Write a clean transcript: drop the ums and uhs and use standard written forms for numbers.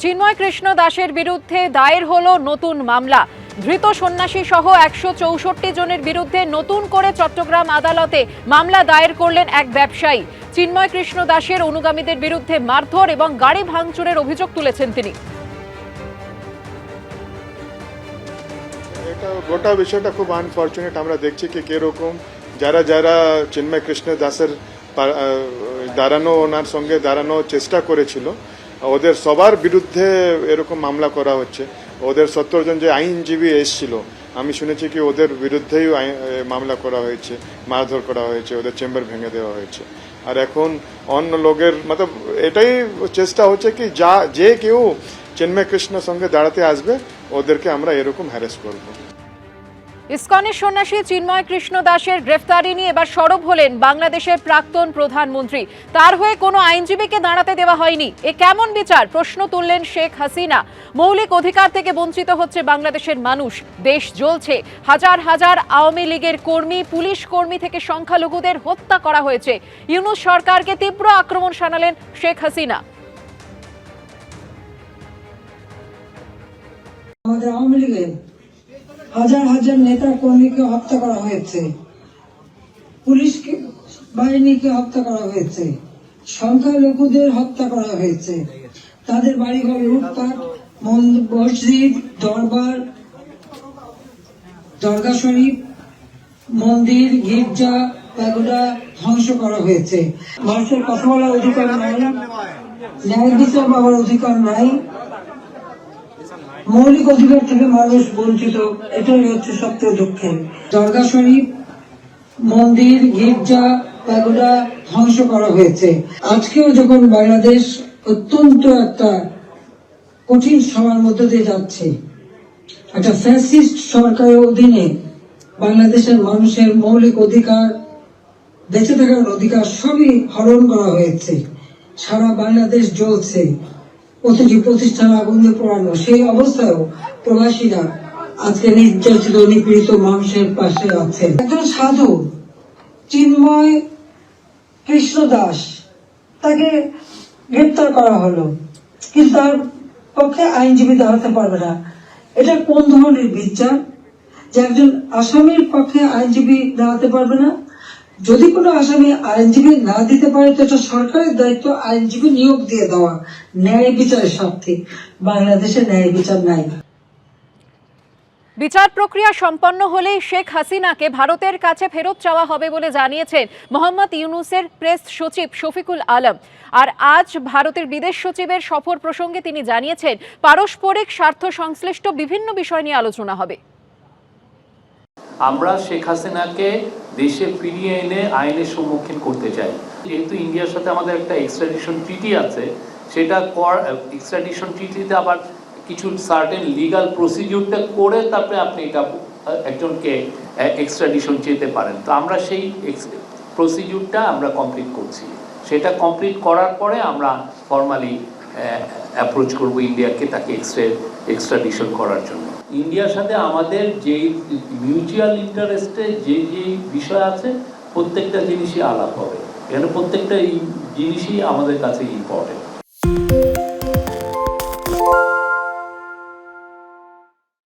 চিন্ময় কৃষ্ণ দাসের বিরুদ্ধে দায়ের হলো নতুন মামলা। ধৃত সন্ন্যাসী সহ 164 জনের বিরুদ্ধে নতুন করে চট্টগ্রাম আদালতে মামলা দায়ের করলেন এক ব্যবসায়ী। চিন্ময় কৃষ্ণ দাসের অনুগামীদের বিরুদ্ধে মারধর এবং গাড়ি ভাঙচুরের অভিযোগ তুলেছেন তিনি। এটা গোটা বিষয়টা খুব আনফরচুনেট। আমরা দেখছি কি কিরকম যারা যারা চিন্ময় কৃষ্ণ দাসের দাঁড়ানো ওনার সঙ্গে দাঁড়ানোর চেষ্টা করেছিল ওদের সবার বিরুদ্ধে এরকম মামলা করা হচ্ছে। ওদের 70 জন যে আইনজীবী এসেছিল আমি শুনেছি কি ওদের বিরুদ্ধেই মামলা করা হয়েছে, মারধর করা হয়েছে, ওদের চেম্বার ভেঙে দেওয়া হয়েছে। আর এখন অন্য লোকের মতলব এটাই চেষ্টা হচ্ছে কি যে কেউ চিন্ময় কৃষ্ণের সঙ্গে দাঁড়াতে আসবে ওদেরকে আমরা এরকম হ্যারাস করব। ইসকনের সন্ন্যাসী চিন্ময় কৃষ্ণ দাসের গ্রেফতারি নিয়ে এবার সরব হলেন বাংলাদেশের প্রাক্তন প্রধানমন্ত্রী। তার হয়ে কোনো আইনজীবীকে দাঁড়াতে দেওয়া হয়নি, এ কেমন বিচার? প্রশ্ন তুললেন শেখ হাসিনা। মৌলিক অধিকার থেকে বঞ্চিত হচ্ছে বাংলাদেশের মানুষ, দেশ জ্বলছে। হাজার হাজার আওয়ামী লীগের কর্মী, পুলিশ কর্মী থেকে সংখ্যালঘুদের হত্যা করা হয়েছে। ইউনূস সরকারকে তীব্র আক্রমণ শানালেন শেখ হাসিনা। আমাদের আওয়ামী লীগের হাজার হাজার নেতা কর্মীকে হত্যা করা হয়েছে, পুলিশ বাহিনীকে হত্যা করা হয়েছে, সংখ্যালঘুদের হত্যা করা হয়েছে, তাদের বাড়িঘর লুটপাট, মসজিদ, দরবার, দরগা শরীফ, মন্দির, গির্জা, প্যাগোডা ধ্বংস করা হয়েছে। মানুষের কথা বলার অধিকার নাই, ন্যায় বিচার পাওয়ার অধিকার নাই, মৌলিক অধিকার থেকে মানুষ বঞ্চিত। এটাই হচ্ছে সবচেয়ে দুঃখের। দরগা শরীফ, মন্দির, গির্জা, প্যাগোডা ধ্বংস করা হয়েছে। আজকেও যখন বাংলাদেশ অত্যন্ত একটা কঠিন সময়ের মধ্যে দিয়ে যাচ্ছে, একটা ফ্যাসিস্ট সরকারের অধীনে বাংলাদেশের মানুষের মৌলিক অধিকার, বেঁচে থাকার অধিকার সবই হরণ করা হয়েছে। সারা বাংলাদেশ জ্বলছে, প্রতিটি প্রতিষ্ঠান আগুনে পোড়ানো। সেই অবস্থায়ও প্রবাসীরা আজকে নির্যাতিত নিপীড়িত মানুষের পাশে আছে। একজন সাধু চিন্ময় কৃষ্ণ দাস, তাকে গ্রেপ্তার করা হলো, কিন্তু তার পক্ষে আইনজীবী দাঁড়াতে পারবে না। এটা কোন ধরনের বিচার যে একজন আসামির পক্ষে আইনজীবী দাঁড়াতে পারবে না? যদি কোনো আসামি আইনজীবী না দিতে পারে তো এটা সরকারের দায়িত্ব আইনজীবী নিয়োগ দিয়ে দেওয়া, ন্যায় বিচারের স্বার্থে। বাংলাদেশে ন্যায় বিচার নাই। বিচার প্রক্রিয়া সম্পন্ন হলেই শেখ হাসিনাকে ভারতের কাছে ফেরত চাওয়া হবে বলে জানিয়েছেন মোহাম্মদ ইউনূসের প্রেস সচিব শফিকুল আলম। আর আজ ভারতের বিদেশ সচিবের সফর প্রসঙ্গে তিনি জানিয়েছেন পারস্পরিক স্বার্থ সংশ্লিষ্ট বিভিন্ন বিষয় নিয়ে আলোচনা হবে। আমরা শেখ হাসিনাকে দেশে ফিরিয়ে এনে আইনের সম্মুখীন করতে চাই। যেহেতু ইন্ডিয়ার সাথে আমাদের একটা এক্সট্রাডিশন ট্রিটি আছে, সেটা এক্সট্রাডিশন ট্রিটিতে আবার কিছু সার্টেন লিগাল প্রসিডিউরটা করে তারপরে আপনি এটা একজনকে এক্সট্রাডিশন চেতে পারেন। তো আমরা সেই প্রসিডিউরটা আমরা কমপ্লিট করছি। সেটা কমপ্লিট করার পরে আমরা ফর্মালি অ্যাপ্রোচ করব ইন্ডিয়াকে তাকে এক্সট্রাডিশন করার জন্য। ইন্ডিয়ার সাথে আমাদের যেই মিউচুয়াল ইন্টারেস্টে যে বিষয় আছে প্রত্যেকটা জিনিসই আলাপ হবে। এখানে প্রত্যেকটা জিনিসই আমাদের কাছে ইম্পর্টেন্ট।